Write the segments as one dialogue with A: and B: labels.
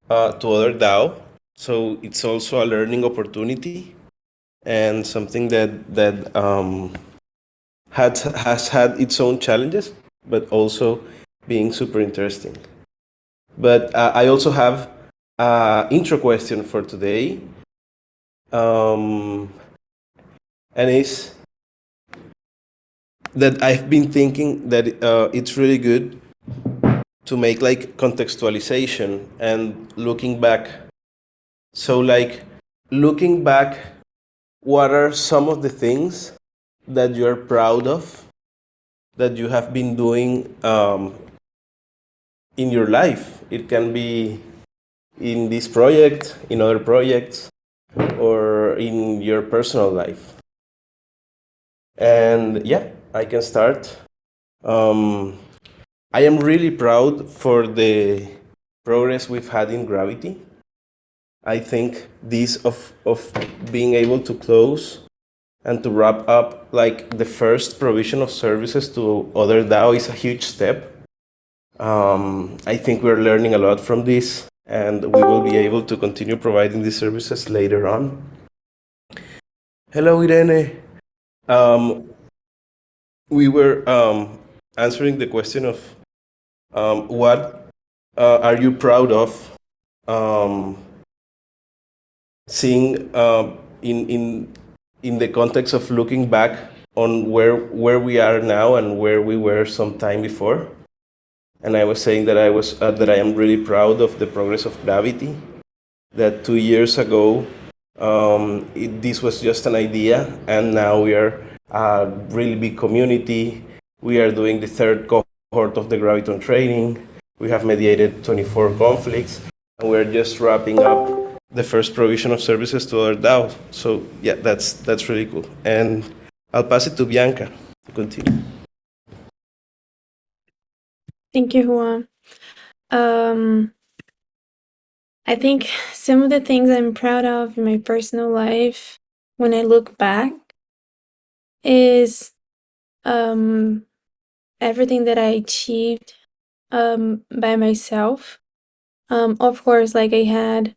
A: to other DAO. So it's also a learning opportunity and something that has had its own challenges, but also being super interesting. But I also have an intro question for today, and is that I've been thinking that it's really good to make like contextualization and looking back. So like looking back, what are some of the things that you're proud of that you have been doing in your life? It can be in this project, in other projects, or in your personal life. And yeah, I can start. Um, I am really proud for the progress we've had in Gravity. I think this of being able to close and to wrap up like the first provision of services to other DAO is a huge step. I think we're learning a lot from this, and we will be able to continue providing these services later on. Hello, Irene. Um, we were answering the question of what are you proud of um, seeing in the context of looking back on where we are now and where we were some time before. And I was saying that I am really proud of the progress of Gravity. That 2 years ago, this was just an idea, and now we are a really big community. We are doing the third cohort of the Graviton training. We have mediated 24 conflicts, and we're just wrapping up the first provision of services to other DAOs. So yeah, that's really cool. And I'll pass it to Bianca to continue.
B: Thank you, Juan. I think some of the things I'm proud of in my personal life when I look back is everything that I achieved by myself. Of course, like I had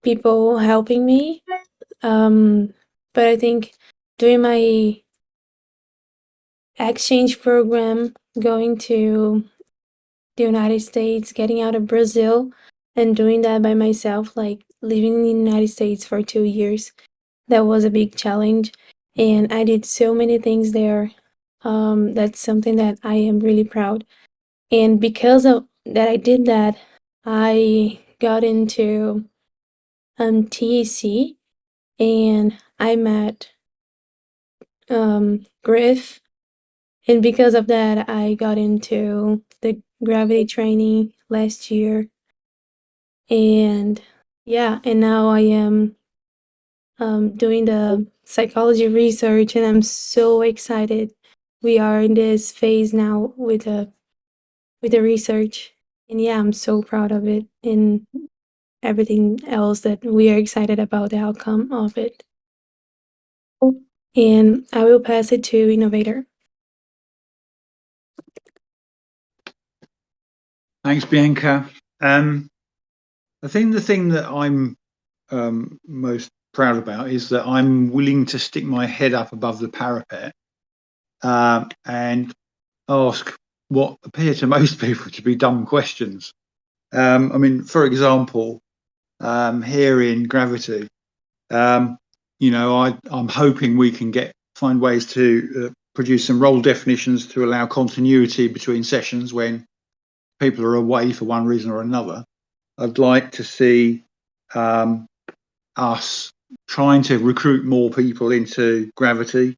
B: people helping me, but I think doing my exchange program, going to the United States, getting out of Brazil, and doing that by myself, like living in the United States for 2 years, that was a big challenge. And I did so many things there. That's something that I am really proud. And because of that, I did that, I got into TEC, and I met Griff, and because of that, I got into the gravity training last year. And yeah, and now I am doing the psychology research, and I'm so excited. We are in this phase now with the research, and yeah, I'm so proud of it and everything else that we are excited about the outcome of it. And I will pass it to Innovator.
C: Thanks, Bianca. I think the thing that I'm most proud about is that I'm willing to stick my head up above the parapet and ask what appear to most people to be dumb questions. I mean, for example, here in Gravity, you know, I'm hoping we can find ways to produce some role definitions to allow continuity between sessions when people are away for one reason or another. I'd like to see us trying to recruit more people into Gravity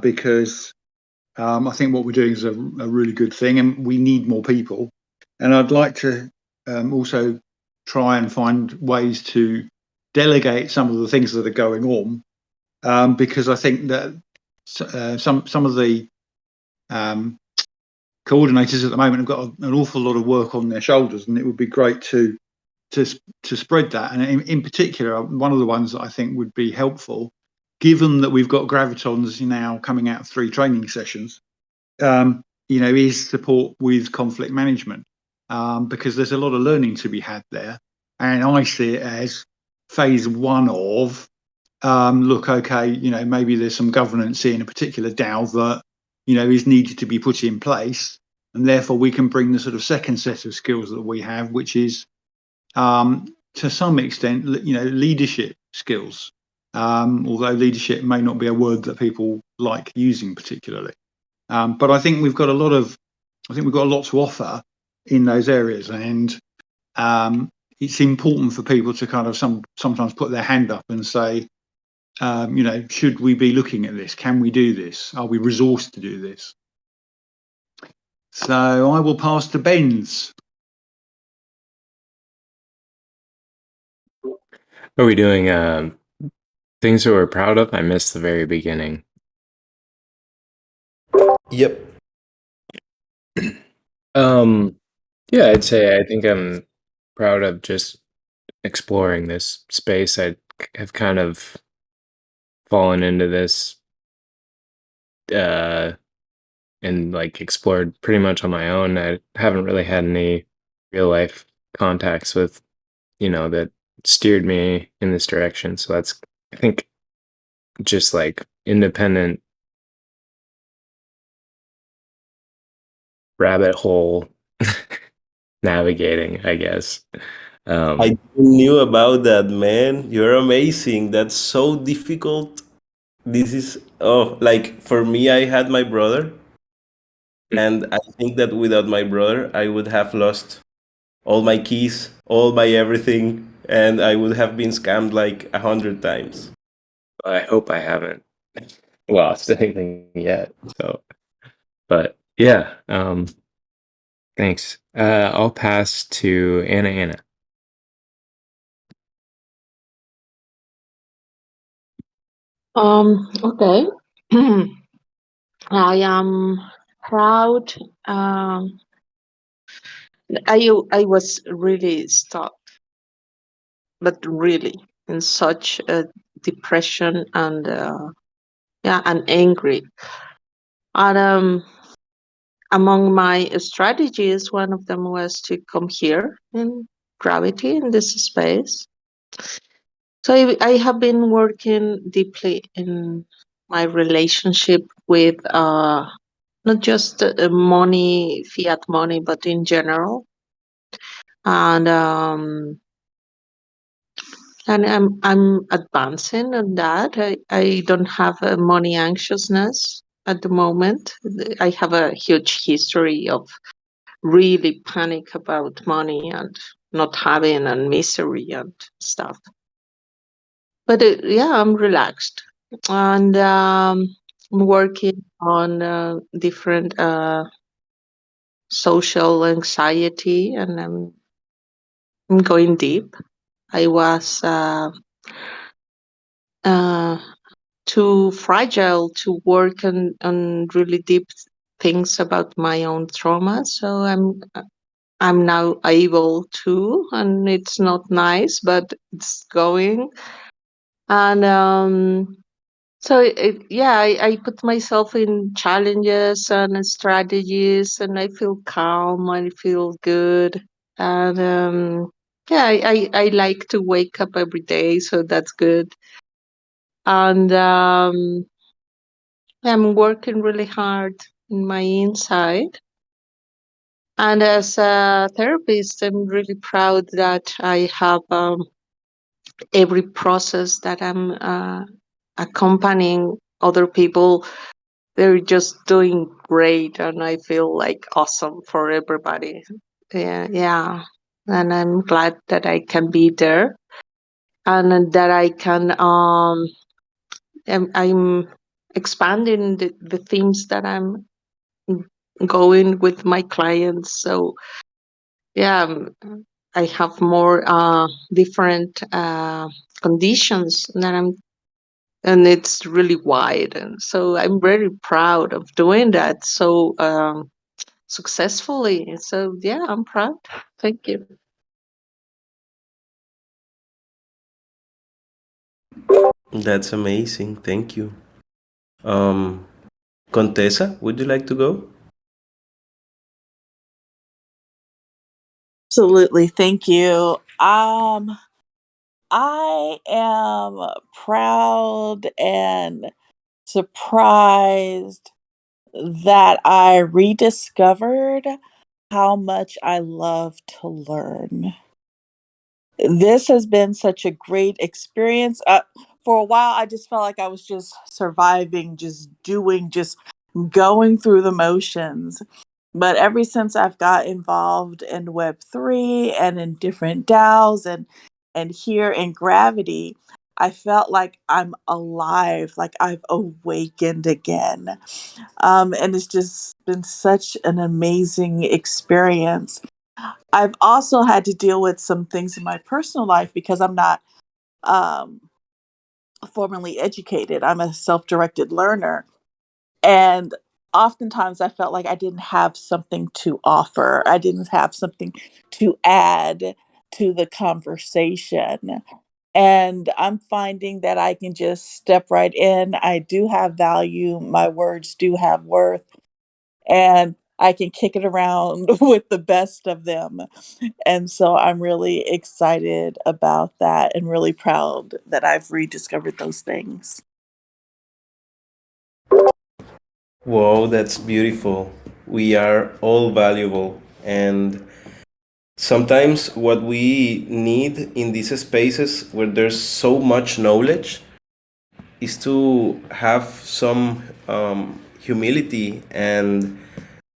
C: because I think what we're doing is a really good thing, and we need more people. And I'd like to also try and find ways to delegate some of the things that are going on, because I think that some of the coordinators at the moment have got an awful lot of work on their shoulders, and it would be great to spread that. And in particular, one of the ones that I think would be helpful, given that we've got Gravitons now coming out of 3 training sessions, is support with conflict management, because there's a lot of learning to be had there. And I see it as phase one of, look, okay, maybe there's some governance in a particular DAO that, is needed to be put in place. And therefore we can bring the sort of second set of skills that we have, which is, to some extent, leadership skills. Although leadership may not be a word that people like using particularly. But I think we've got a lot to offer in those areas, and it's important for people to kind of sometimes put their hand up and say, should we be looking at this? Can we do this? Are we resourced to do this? So I will pass to Ben's.
D: Are we doing things that we're proud of? I missed the very beginning.
A: Yep.
D: Yeah, I'd say I think I'm proud of just exploring this space. I have kind of fallen into this and like explored pretty much on my own. I haven't really had any real life contacts with, that steered me in this direction. So that's, I think, just like independent rabbit hole navigating, I guess.
A: I knew about that, man. You're amazing. That's so difficult. This is, like for me, I had my brother, and I think that without my brother, I would have lost all my keys, all my everything, and I would have been scammed like 100 times.
D: I hope I haven't lost anything yet. So, but yeah, thanks. I'll pass to Anna.
E: Okay. I am proud. I was really stuck, but really in such a depression and and angry. And among my strategies, one of them was to come here in Gravity in this space. So I have been working deeply in my relationship with not just money, fiat money, but in general. And I'm advancing on that. I don't have a money anxiousness at the moment. I have a huge history of really panic about money and not having and misery and stuff. But I'm relaxed, and I'm working on different social anxiety, and I'm going deep. I was too fragile to work on really deep things about my own trauma, so I'm now able to, and it's not nice, but it's going. And so I put myself in challenges and strategies, and I feel calm. I feel good, and I like to wake up every day, so that's good. And I'm working really hard in my inside. And as a therapist, I'm really proud that I have every process that I'm accompanying other people. They're just doing great, and I feel like awesome for everybody. Yeah. And I'm glad that I can be there, and that I can I'm expanding the themes that I'm going with my clients. So I have more different conditions that and it's really wide, and so I'm very proud of doing that so successfully. So I'm proud. Thank you.
A: That's amazing. Thank you. Contessa, would you like to go?
F: Absolutely. Thank you. Um, I am proud and surprised that I rediscovered how much I love to learn. This has been such a great experience. For a while, I just felt like I was just surviving, just doing, just going through the motions. But ever since I've got involved in Web3 and in different DAOs and here in Gravity, I felt like I'm alive, like I've awakened again. And it's just been such an amazing experience. I've also had to deal with some things in my personal life because I'm not um, formally educated. I'm a self directed learner. And oftentimes I felt like I didn't have something to offer, I didn't have something to add to the conversation. And I'm finding that I can just step right in. I do have value, my words do have worth, and I can kick it around with the best of them. And so I'm really excited about that and really proud that I've rediscovered those things.
A: Wow, that's beautiful. We are all valuable. And sometimes what we need in these spaces where there's so much knowledge is to have some humility and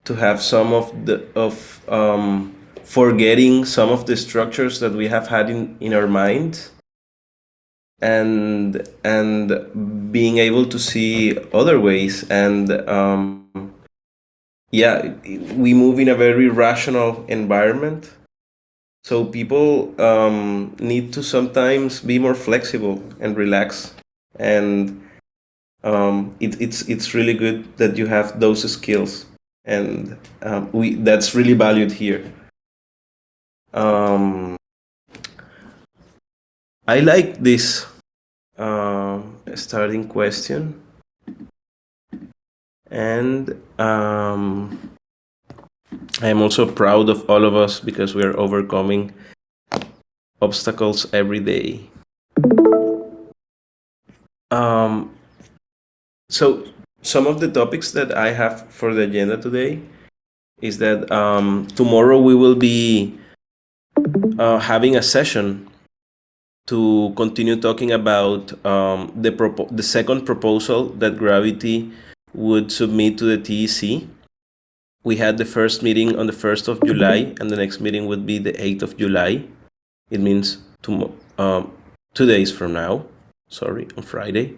A: to have some of the of forgetting some of the structures that we have had in our mind, and being able to see other ways. And yeah, we move in a very rational environment, so people need to sometimes be more flexible and relax. And it's really good that you have those skills, and we that's really valued here. I like this starting question, and I am also proud of all of us because we are overcoming obstacles every day. So some of the topics that I have for the agenda today is that tomorrow we will be having a session to continue talking about the second proposal that Gravity would submit to the TEC. We had the first meeting on the 1st of July, and the next meeting would be the 8th of July. It means 2 days from now, on Friday.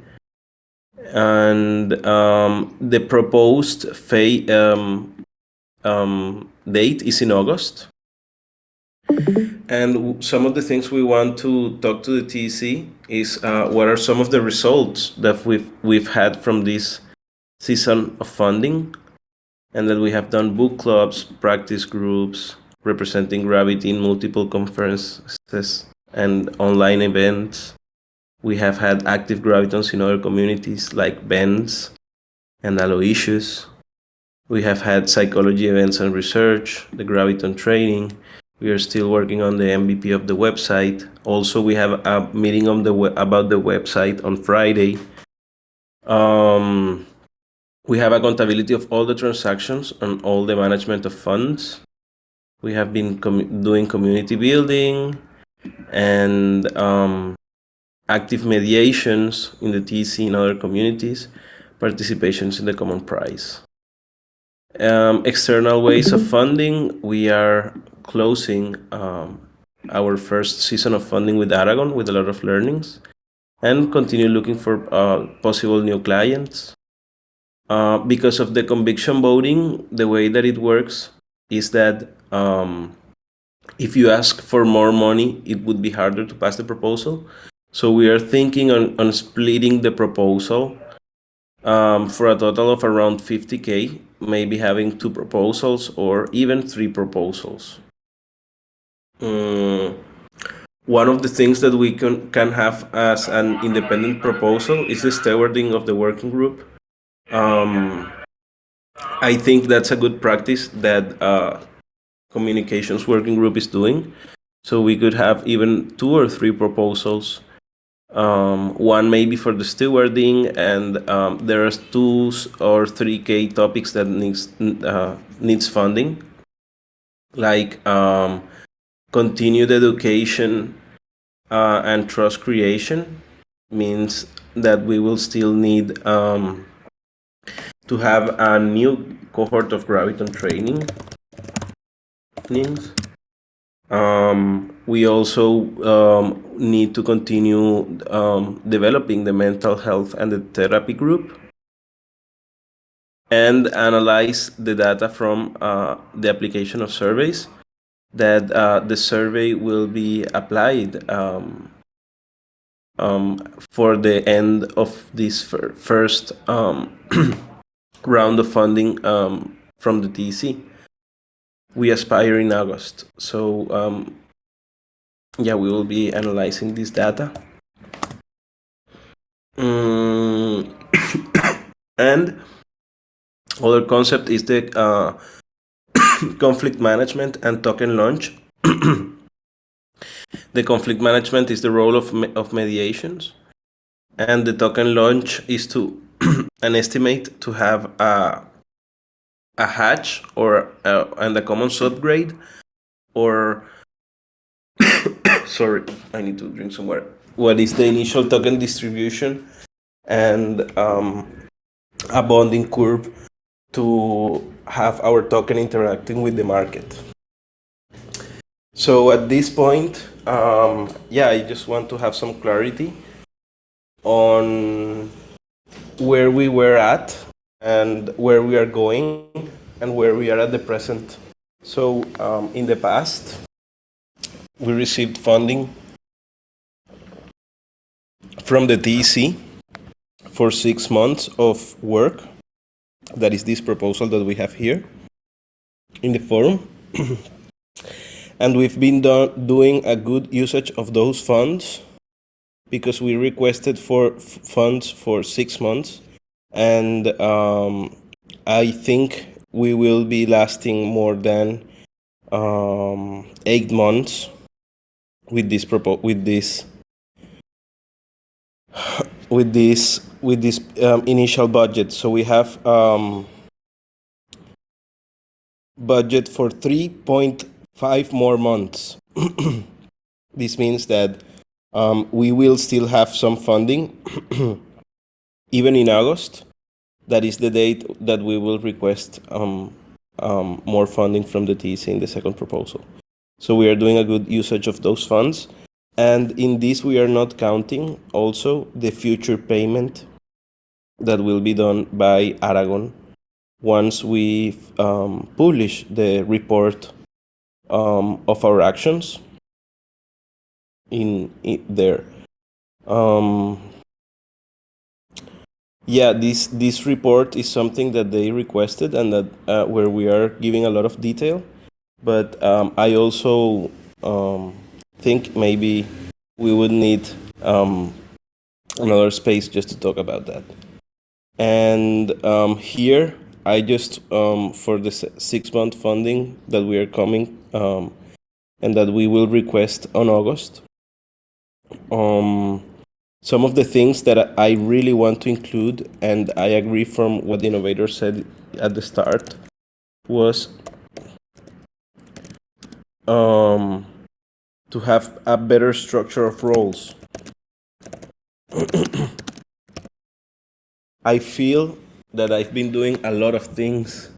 A: And the proposed date is in August. And some of the things we want to talk to the TEC is what are some of the results that we've had from this season of funding, and that we have done book clubs, practice groups, representing Gravity in multiple conferences and online events. We have had active Gravitons in other communities like Ben's and Aloysius. We have had psychology events and research, the Graviton training. We are still working on the MVP of the website. Also, we have a meeting on about the website on Friday. We have accountability of all the transactions and all the management of funds. We have been doing community building and active mediations in the TEC in other communities, participations in the common prize. External ways of funding, we are closing our first season of funding with Aragon with a lot of learnings, and continue looking for possible new clients. Because of the conviction voting, the way that it works is that if you ask for more money, it would be harder to pass the proposal. So we are thinking on splitting the proposal for a total of around 50K, maybe having 2 proposals or even 3 proposals. One of the things that we can have as an independent proposal is the stewarding of the working group. I think that's a good practice that communications working group is doing. So we could have even 2 or 3 proposals. One maybe for the stewarding, and there are 2 or 3K topics that needs funding, like continued education and trust creation. Means that we will still need to have a new cohort of Graviton trainings. We also need to continue developing the mental health and the therapy group, and analyze the data from the application of surveys, that the survey will be applied for the end of this first round of funding from the TC. We aspire in August. So yeah, we will be analyzing this data. And other concept is the conflict management and token launch. The conflict management is the role of mediations, and the token launch is to an estimate to have a hatch or and a common subgrade, or sorry, I need to drink some water. What is the initial token distribution, and a bonding curve to have our token interacting with the market. So at this point, yeah, I just want to have some clarity on where we were at and where we are going and where we are at the present. So in the past, we received funding from the TEC for 6 months of work. That is this proposal that we have here in the forum. And we've been doing a good usage of those funds, because we requested for funds for 6 months, and I think we will be lasting more than 8 months with this initial budget. So we have budget for 3.5 more months. This means that we will still have some funding even in August. That is the date that we will request more funding from the TC in the second proposal. So we are doing a good usage of those funds. And in this, we are not counting also the future payment that will be done by Aragon once we publish the report of our actions in there. Yeah, this report is something that they requested, and that where we are giving a lot of detail. But I also think maybe we would need another space just to talk about that. And here, I just for the 6-month funding that we are coming and that we will request on August. Some of the things that I really want to include, and I agree from what the innovator said at the start, was to have a better structure of roles. I feel that I've been doing a lot of things,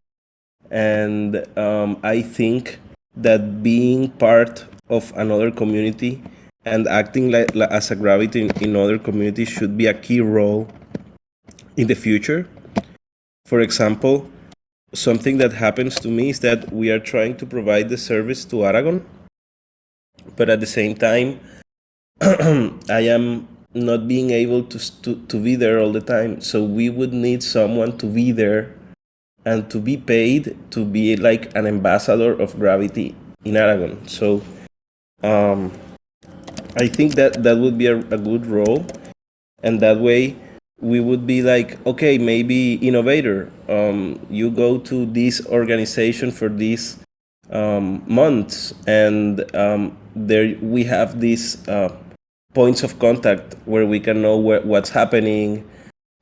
A: and I think that being part of another community and acting like as a Gravity in other communities should be a key role in the future. For example, something that happens to me is that we are trying to provide the service to Aragon, but at the same time, I am not being able to be there all the time. So we would need someone to be there and to be paid to be like an ambassador of Gravity in Aragon. So I think that would be a good role, and that way we would be like, okay, maybe innovator, you go to this organization for these months, and there we have these points of contact where we can know what's happening,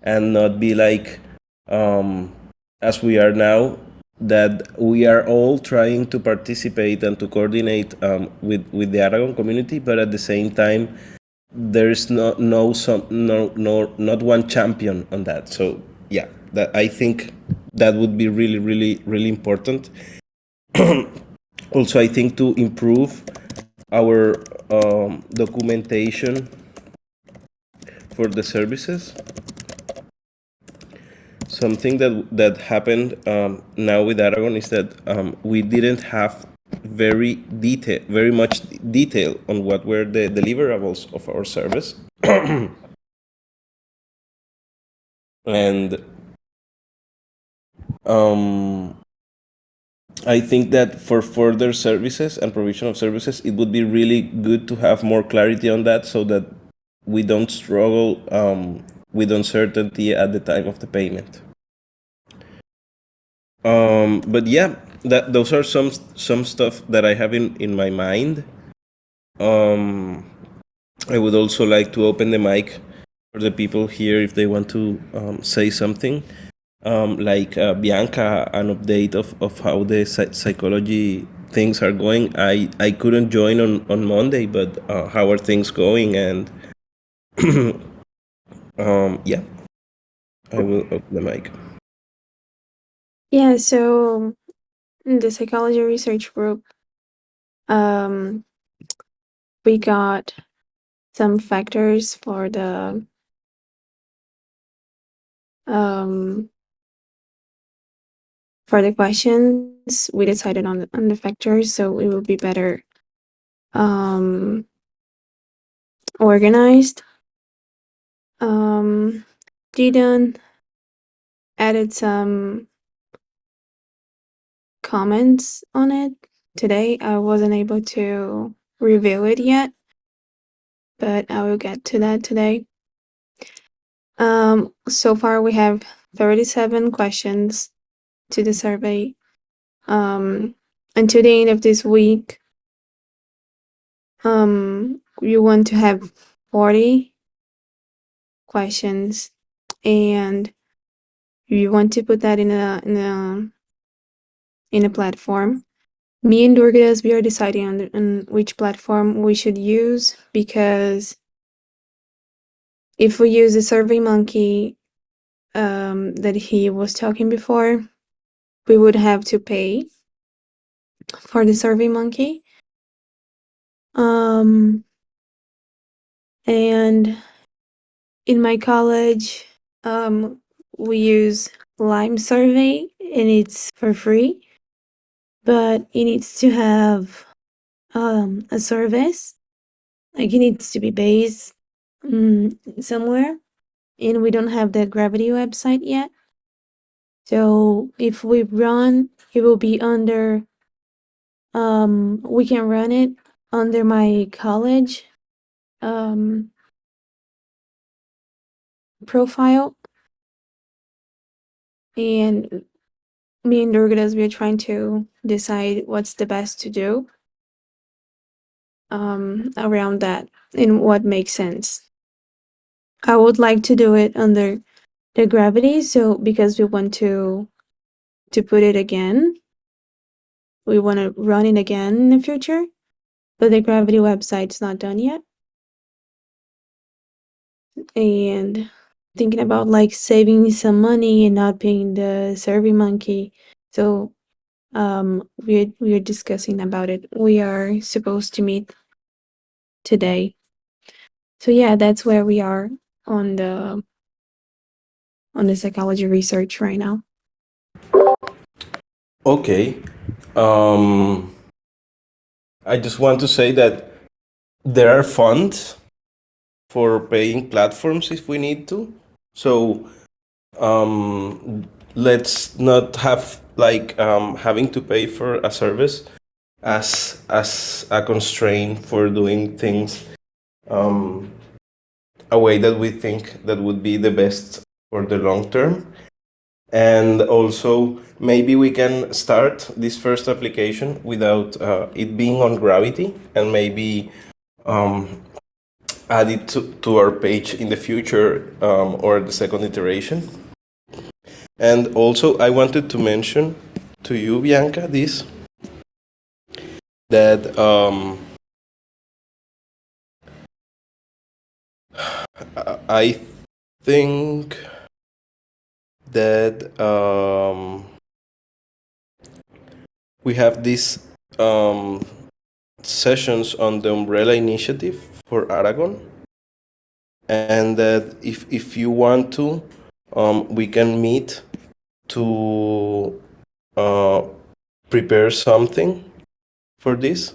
A: and not be like as we are now, that we are all trying to participate and to coordinate with the Aragon community, but at the same time there's not one champion on that. So yeah, that I think that would be really, really, really important. Also, I think to improve our documentation for the services. Something that happened now with Aragon is that we didn't have very much detail on what were the deliverables of our service. And I think that for further services and provision of services, it would be really good to have more clarity on that, so that we don't struggle with uncertainty at the time of the payment. But yeah, those are some stuff that I have in my mind. I would also like to open the mic for the people here if they want to say something. Like Bianca, an update of how the psychology things are going. I couldn't join on Monday, but how are things going? And yeah, I will open the mic.
B: Yeah, so in the psychology research group, we got some factors for the questions. We decided on the factors, so it will be better organized. Gideon added some comments on it today. I wasn't able to review it yet, but I will get to that today. So far we have 37 questions to the survey. Until the end of this week, you want to have 40 questions, and you want to put that in a platform. Me and Dorcas, we are deciding on which platform we should use, because if we use the SurveyMonkey that he was talking before, we would have to pay for the SurveyMonkey. And in my college, we use Lime Survey, and it's for free, but it needs to have a service. Like, it needs to be based somewhere, and we don't have the Gravity website yet. So if we run, it will be under, we can run it under my college profile. And me and Dorcas, we are trying to decide what's the best to do around that and what makes sense. I would like to do it under the Gravity, so because we want to put it again, we want to run it again in the future, but the Gravity website's not done yet. And thinking about like saving some money and not paying the SurveyMonkey. So we're discussing about it. We are supposed to meet today. So yeah, that's where we are on the psychology research right now.
A: Okay. I just want to say that there are funds for paying platforms if we need to. So let's not have like having to pay for a service as a constraint for doing things a way that we think that would be the best for the long term. And also, maybe we can start this first application without it being on Gravity, and maybe add it to our page in the future, or the second iteration. And also, I wanted to mention to you, Bianca, this, that I think that we have these sessions on the Umbrella Initiative for Aragon, and that if you want to, we can meet to prepare something for this.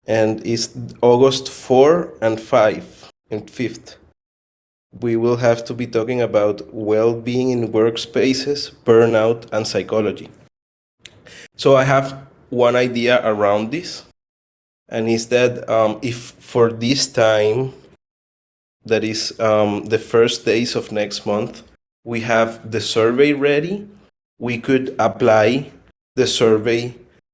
A: And it's August 4 and 5 and 5th. We will have to be talking about well-being in workspaces, burnout, and psychology. So I have one idea around this, and is that if for this time, that is the first days of next month, we have the survey ready, we could apply the survey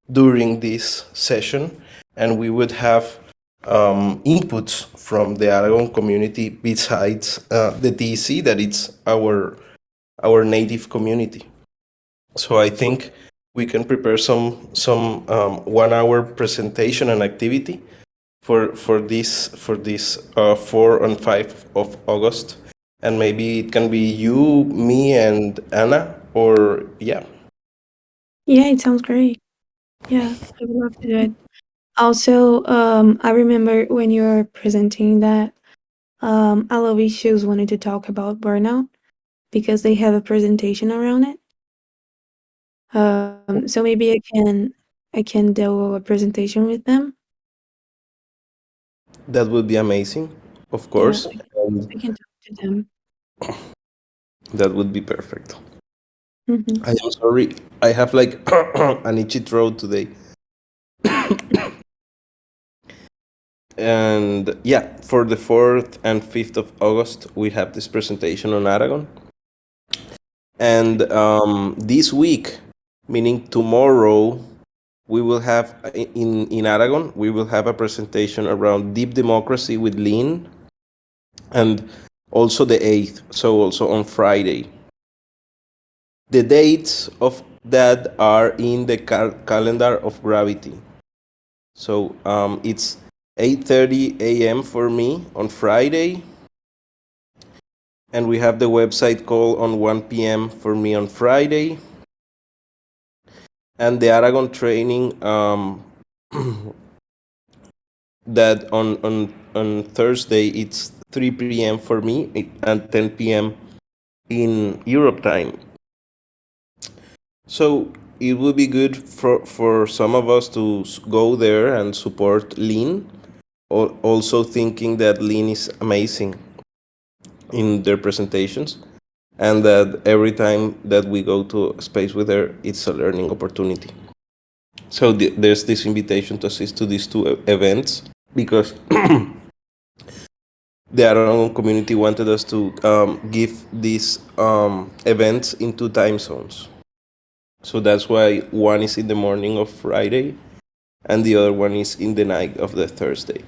A: during this session, and we would have inputs from the Aragon community besides the DC, that it's our native community. So I think we can prepare some 1 hour presentation and activity for this 4 and 5 of August, and maybe it can be you, me, and Anna, or yeah.
B: Yeah, it sounds great. Yeah, I would love to do it. Also, I remember when you were presenting that, Aloysius wanted to talk about burnout because they have a presentation around it. So maybe I can do a presentation with them.
A: That would be amazing, of course.
B: Yeah,
A: And
B: I can talk to them.
A: that would be perfect.
B: Mhm.
A: I am sorry, I have like an itchy throat today. And yeah, for the 4th and 5th of August, we have this presentation on Aragon. And this week, meaning tomorrow, we will have in Aragon, we will have a presentation around deep democracy with Lean, and also the 8th, so also on Friday. The dates of that are in the calendar of Gravity. So it's 8:30 a.m. for me on Friday, and we have the website call on 1 p.m. for me on Friday, and the Aragon training that on Thursday it's 3 p.m. for me and 10 p.m. in Europe time. So it would be good for some of us to go there and support Lean, also thinking that Lean is amazing in their presentations, and that every time that we go to a space with her, it's a learning opportunity. So there's this invitation to assist to these two events, because the Aragon community wanted us to give these events in 2 time zones. So that's why one is in the morning of Friday and the other one is in the night of the Thursday.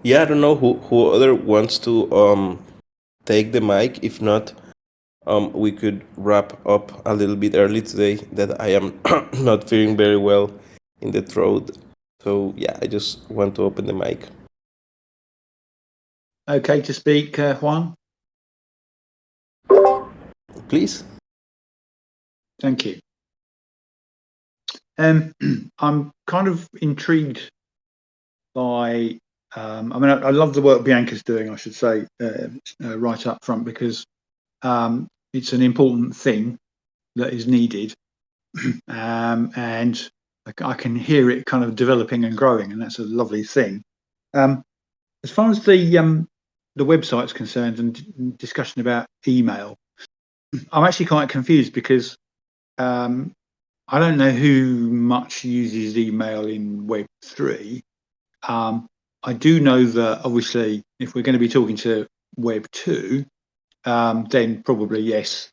A: Yeah, I don't know who other wants to take the mic. If not, we could wrap up a little bit early today, that I am not feeling very well in the throat. So yeah, I just want to open the mic.
C: Okay to speak, Juan?
A: Please.
C: Thank you. I'm kind of intrigued by, I mean, I love the work Bianca's doing, I should say, right up front, because it's an important thing that is needed. And I can hear it kind of developing and growing, and that's a lovely thing. As far as the website's concerned and discussion about email, I'm actually quite confused, because I don't know who much uses email in Web3, I do know that obviously if we're going to be talking to Web 2, then probably yes,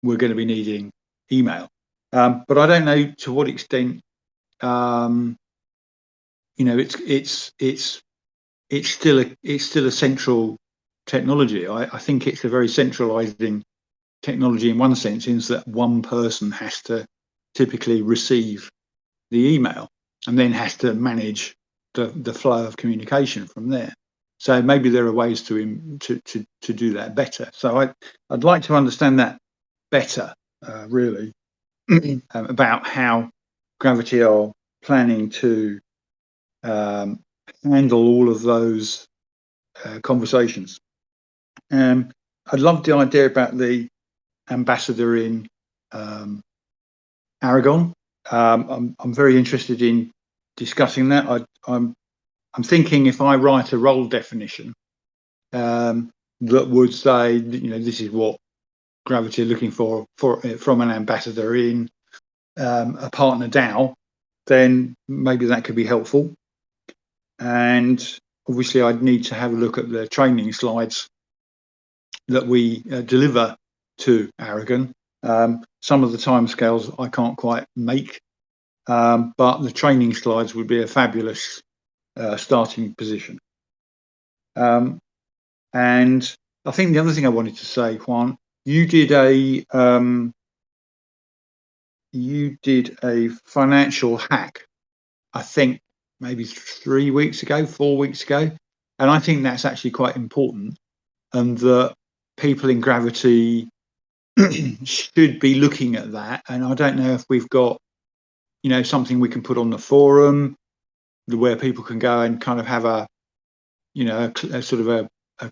C: we're going to be needing email. But I don't know to what extent it's still a central technology. I think it's a very centralizing technology in one sense, in that one person has to typically receive the email and then has to manage the flow of communication from there. So maybe there are ways to do that better. So I'd like to understand that better, really, about how Gravity are planning to handle all of those conversations. I love the idea about the ambassador in Aragon. I'm very interested in discussing that. I'm thinking if I write a role definition that would say, this is what Gravity are looking for from an ambassador in a partner DAO, then maybe that could be helpful. And obviously, I'd need to have a look at the training slides that we deliver to Aragon. Some of the timescales I can't quite make, but the training slides would be a fabulous starting position. And I think the other thing I wanted to say, Juan, you did a financial hack, I think maybe 4 weeks ago, and I think that's actually quite important, and that people in Gravity should be looking at that. And I don't know if we've got, something we can put on the forum where people can go and kind of have a sort of a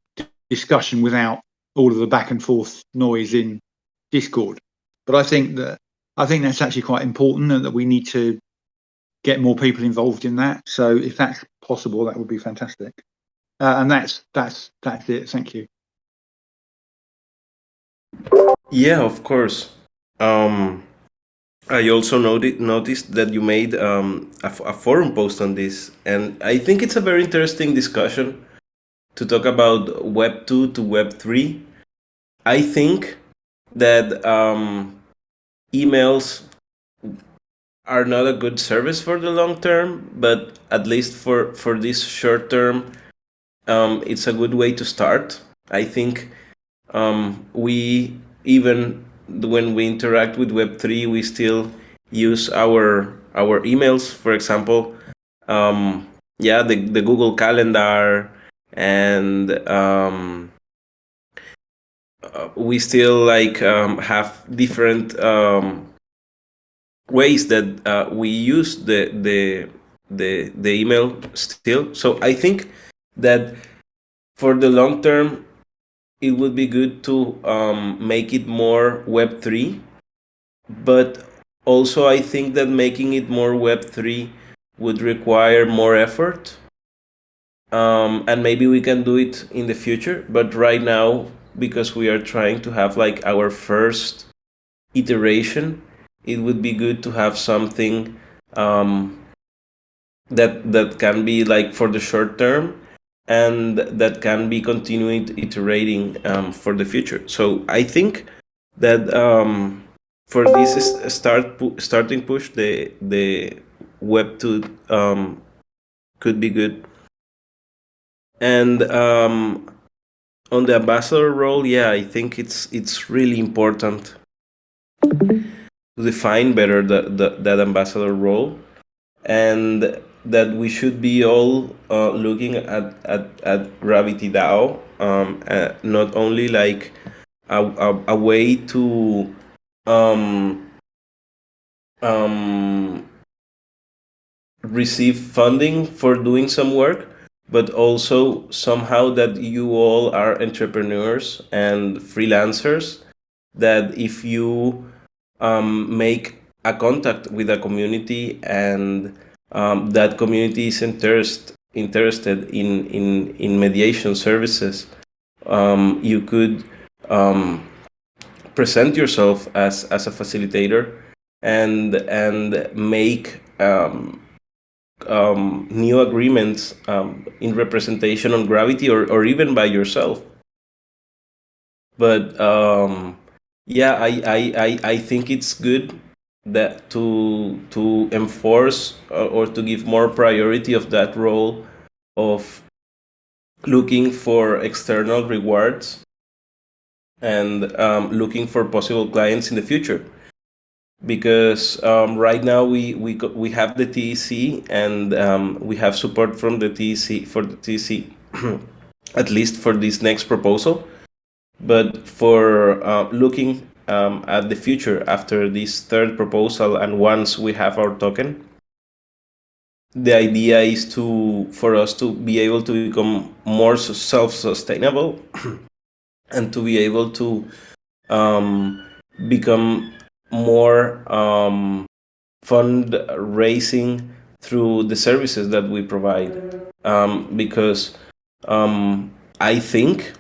C: discussion without all of the back and forth noise in Discord. But I think that's actually quite important, and that we need to get more people involved in that. So if that's possible, that would be fantastic. And that's it. Thank you.
A: Yeah, of course. I also noticed that you made a forum post on this, and I think it's a very interesting discussion to talk about Web 2 to Web 3. I think that emails are not a good service for the long term, but at least for this short term, it's a good way to start. I think we, even when we interact with Web3, we still use our emails. For example, the Google Calendar, and we still have different ways that we use the email still. So I think that for the long term, it would be good to make it more Web3, but also I think that making it more Web3 would require more effort, and maybe we can do it in the future. But right now, because we are trying to have our first iteration, it would be good to have something that can be for the short term, and that can be continuing iterating for the future. So I think that for this starting push, the Web 2 could be good. And on the ambassador role, I think it's really important to define better that ambassador role, and that we should be all looking at Gravity DAO, not only a way to receive funding for doing some work, but also somehow that you all are entrepreneurs and freelancers, that if you make a contact with a community, and that community is interested in mediation services, you could present yourself as a facilitator, and make new agreements in representation on Gravity, or even by yourself. But yeah, I think it's good that to enforce or to give more priority of that role of looking for external rewards and looking for possible clients in the future. Because right now we have the TEC, and we have support from the TEC for the TEC, at least for this next proposal. But for looking at the future after this third proposal, and once we have our token, the idea is for us to be able to become more self-sustainable and to be able to become more fundraising through the services that we provide. Because I think,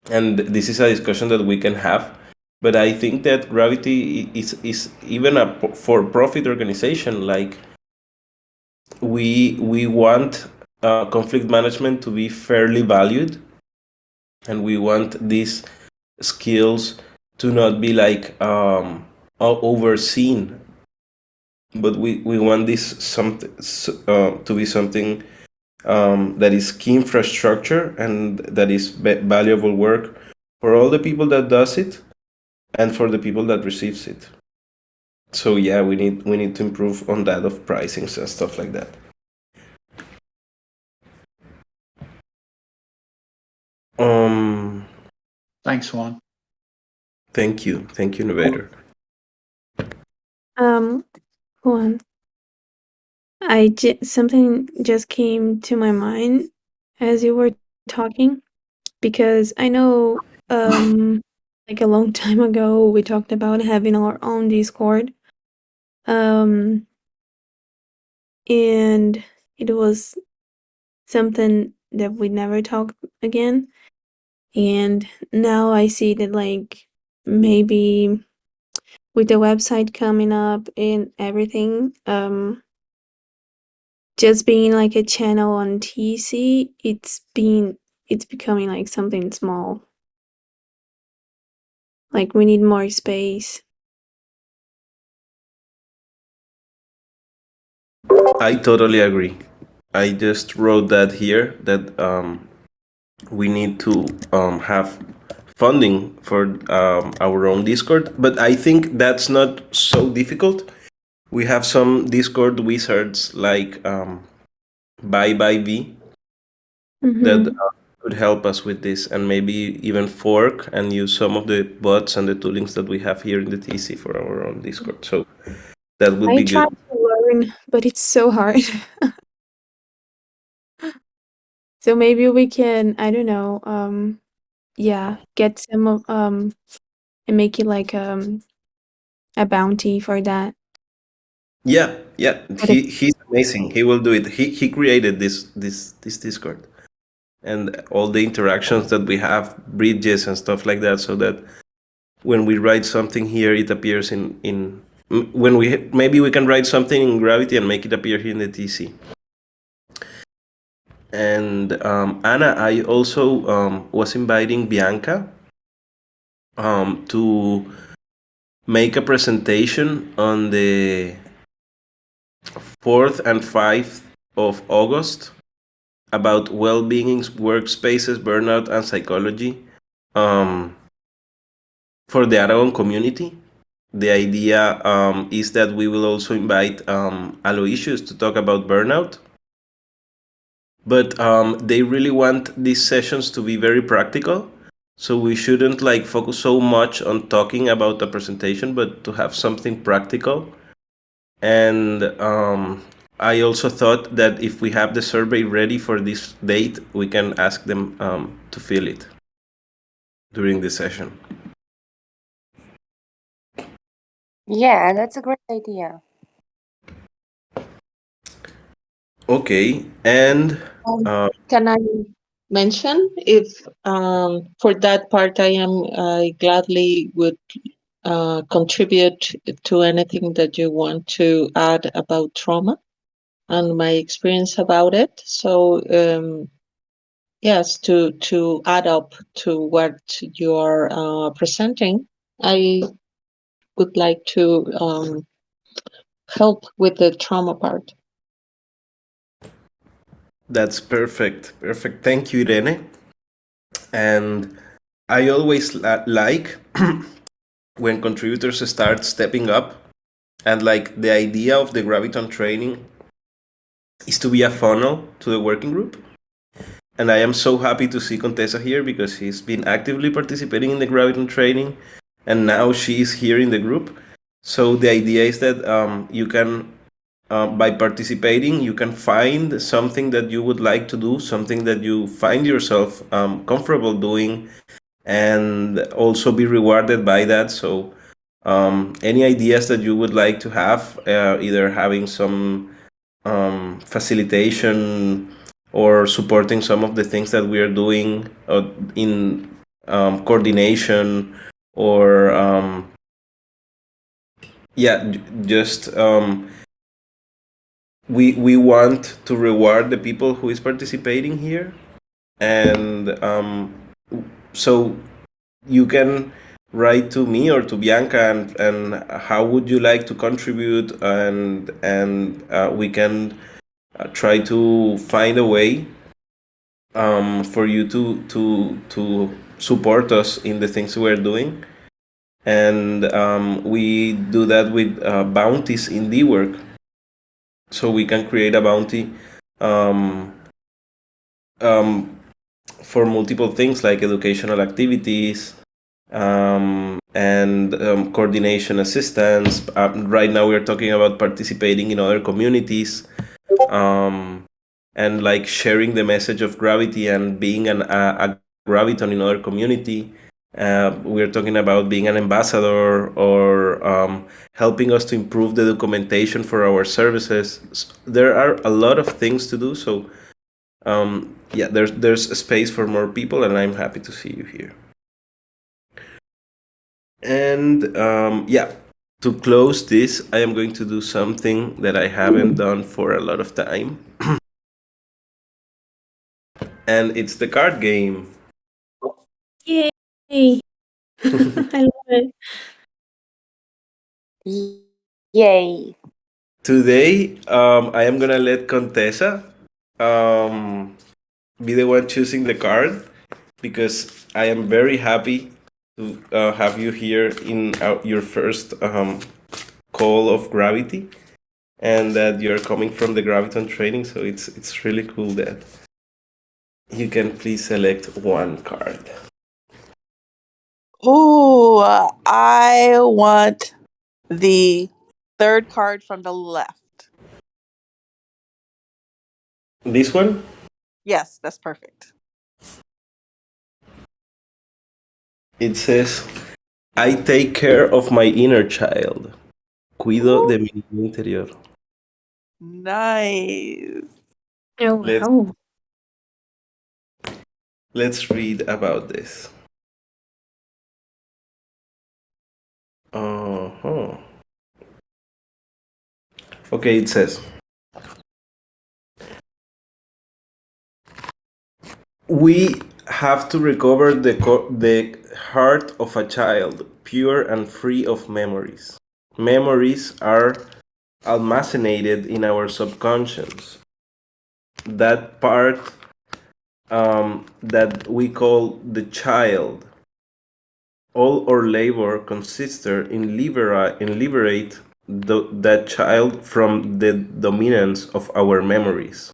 A: and this is a discussion that we can have, but I think that Gravity is even a for-profit organization. Like, we want conflict management to be fairly valued, and we want these skills to not be like overseen, but we want this to be something that is key infrastructure and that is valuable work for all the people that does it and for the people that receives it. So yeah, we need to improve on that of pricings and stuff like that.
C: Thanks, Juan.
A: Thank you, Innovator.
B: Juan, something just came to my mind as you were talking, because I know like a long time ago we talked about having our own Discord, and it was something that we never talked again. And now I see that, like, maybe with the website coming up and everything, just being like a channel on TC, it's becoming like something small. Like, we need more space.
A: I totally agree. I just wrote that here, that we need to have funding for our own Discord, but I think that's not so difficult. We have some Discord wizards like Bye V that could help us with this, and maybe even fork and use some of the bots and the toolings that we have here in the TC for our own Discord. So that would be
B: I try
A: good.
B: to learn, but it's so hard. So maybe we can, I don't know, yeah, get some of and make it like a bounty for that.
A: Yeah. He's amazing. He will do it. He created this Discord and all the interactions that we have, bridges and stuff like that, so that when we write something here, it appears in when maybe we can write something in Gravity and make it appear here in the TC. And Anna, I also was inviting Bianca to make a presentation on the 4th and 5th of August about well-being workspaces, burnout, and psychology for the Aragon community. The idea is that we will also invite Aloysius to talk about burnout. But they really want these sessions to be very practical. So we shouldn't like focus so much on talking about the presentation, but to have something practical. And I also thought that if we have the survey ready for this date, we can ask them to fill it during the session.
G: Yeah, that's a great idea.
A: Okay, and
E: Can I mention if for that part I gladly would contribute to anything that you want to add about trauma and my experience about it. So yes, to add up to what you are presenting, I would like to help with the trauma part.
A: That's perfect. Perfect. Thank you, Irene. And I always like when contributors start stepping up, and like the idea of the Graviton training is to be a funnel to the working group. And I am so happy to see Contessa here because she's been actively participating in the Graviton training, and now she is here in the group. So the idea is that you can, by participating, you can find something that you would like to do, something that you find yourself comfortable doing, and also be rewarded by that. So any ideas that you would like to have, either having some facilitation or supporting some of the things that we are doing in coordination, or just we want to reward the people who is participating here, and so you can write to me or to Bianca, and how would you like to contribute, and we can try to find a way for you to support us in the things we're doing. And we do that with bounties in the work. So we can create a bounty for multiple things like educational activities, and coordination assistance. Right now we're talking about participating in other communities, and like sharing the message of gravity and being a graviton in other community. We're talking about being an ambassador, or helping us to improve the documentation for our services. There are a lot of things to do. So there's a space for more people, and I'm happy to see you here. And to close this, I am going to do something that I haven't done for a lot of time. And it's the card game.
B: Yay! I love it.
G: Yay.
A: Today, I am gonna let Contessa be the one choosing the card, because I am very happy to have you here in your first call of gravity, and that you're coming from the Graviton training. So it's really cool that you can please select one card.
F: Ooh, I want the third card from the left.
A: This one?
F: Yes, that's perfect.
A: It says, I take care of my inner child. Cuido de mi niño interior.
F: Nice.
B: Oh, wow.
A: Let's read about this. Okay, it says, we have to recover the heart of a child, pure and free of memories. Memories are almacenated in our subconscious. That part that we call the child. All our labor consists in liberate that child from the dominance of our memories.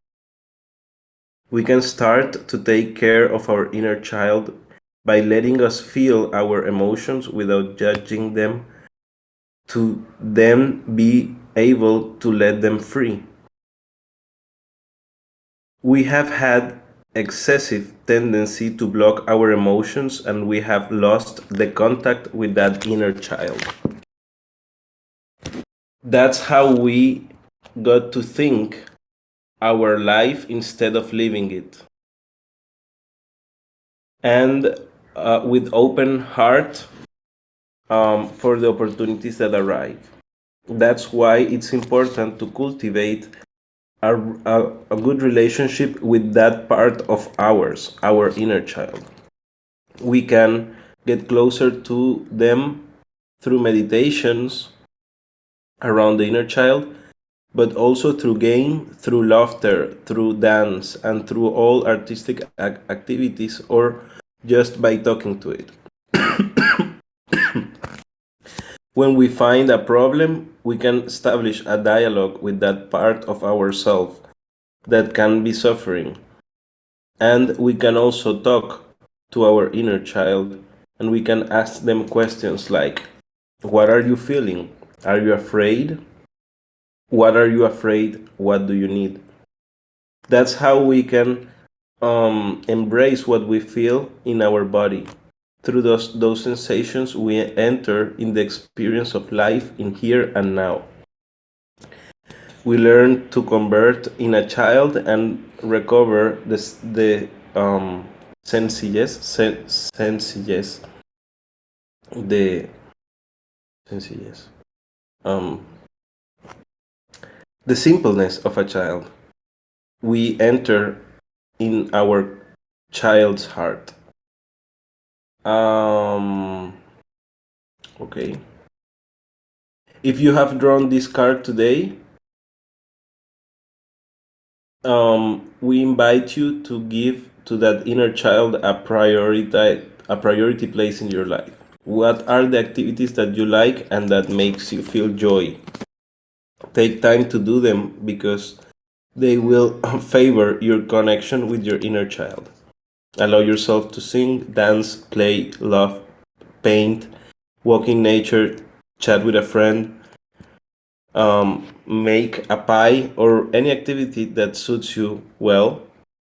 A: We can start to take care of our inner child by letting us feel our emotions without judging them, to then be able to let them free. We have had excessive tendency to block our emotions, and we have lost the contact with that inner child. That's how we got to think our life instead of living it. And with open heart for the opportunities that arrive. That's why it's important to cultivate a good relationship with that part of ours, our inner child. We can get closer to them through meditations around the inner child, but also through game, through laughter, through dance, and through all artistic activities, or just by talking to it. When we find a problem, we can establish a dialogue with that part of ourselves that can be suffering. And we can also talk to our inner child, and we can ask them questions like, what are you feeling? Are you afraid? What are you afraid? What do you need? That's how we can embrace what we feel in our body. Through those sensations, we enter in the experience of life in here and now. We learn to convert in a child and recover the sencillez, sencillez, the sencillez, the simpleness of a child. We enter in our child's heart. Okay. If you have drawn this card today, we invite you to give to that inner child a priority place in your life. What are the activities that you like and that makes you feel joy? Take time to do them because they will favor your connection with your inner child. Allow yourself to sing, dance, play, laugh, paint, walk in nature, chat with a friend, make a pie, or any activity that suits you well,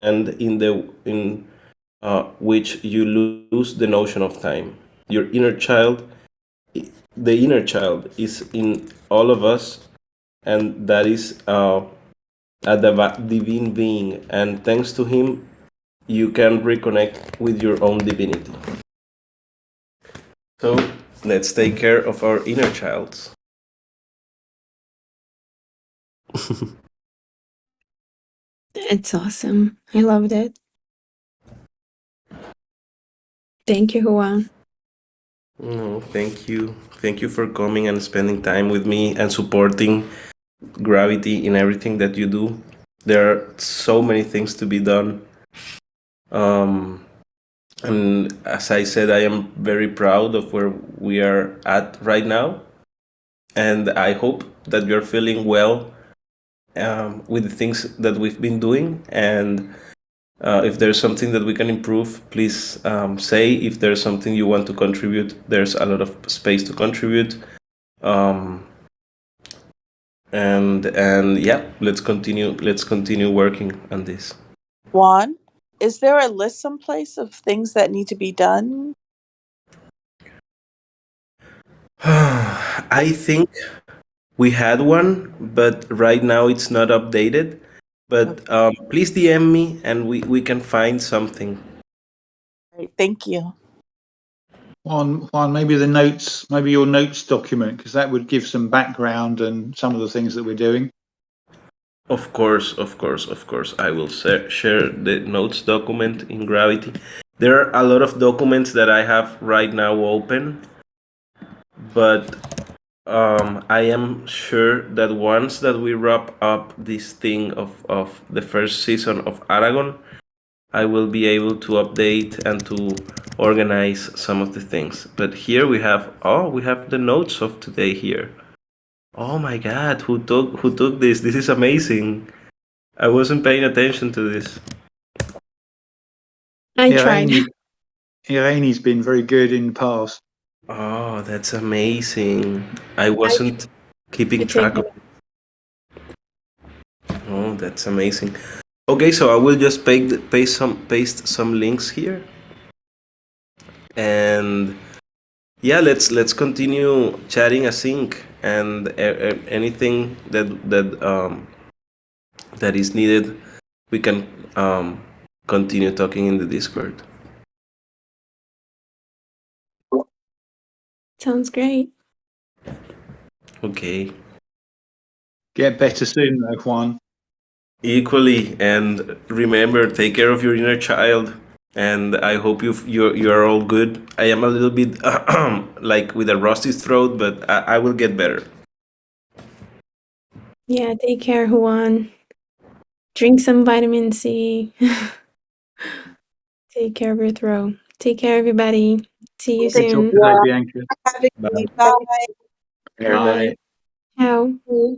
A: and in which you lose the notion of time. Your inner child, the inner child, is in all of us, and that is a divine being, and thanks to him, you can reconnect with your own divinity. So let's take care of our inner childs.
B: That's awesome. I love that. Thank you, Juan.
A: No, thank you. Thank you for coming and spending time with me and supporting Gravity in everything that you do. There are so many things to be done. And as I said, I am very proud of where we are at right now. And I hope that you're feeling well with the things that we've been doing. And if there's something that we can improve, please say. If there's something you want to contribute, there's a lot of space to contribute. And yeah, let's continue working on this.
F: Juan, is there a list someplace of things that need to be done?
A: I think we had one, but right now it's not updated. But please DM me and we can find something.
F: Great, thank you.
C: Juan, maybe your notes document, because that would give some background and some of the things that we're doing.
A: Of course. I will share the notes document in Gravity. There are a lot of documents that I have right now open, but I am sure that once that we wrap up this thing of the first season of Aragon, I will be able to update and to organize some of the things. But here we have the notes of today here. Oh my God, who took this? This is amazing. I wasn't paying attention to this.
B: I tried.
C: Irani's been very good in the past.
A: Oh, that's amazing. I wasn't keeping track of it. Oh, that's amazing. Okay, so I will just paste some links here. And yeah, let's continue chatting async, and anything that is needed, we can continue talking in the Discord.
B: Sounds great.
A: Okay.
C: Get better soon, though, Juan.
A: Equally, and remember, take care of your inner child. And I hope you're all good. I am a little bit like with a rusty throat, but I will get better.
B: Yeah, take care, Juan. Drink some vitamin C. Take care of your throat. Take care, everybody. See you
C: Good job
B: soon.
C: today, Bianca.
F: Having
A: Bye.
F: me. Bye.
D: Everybody.
B: Ciao.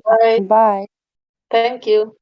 E: Bye.
G: Bye.
E: Thank you.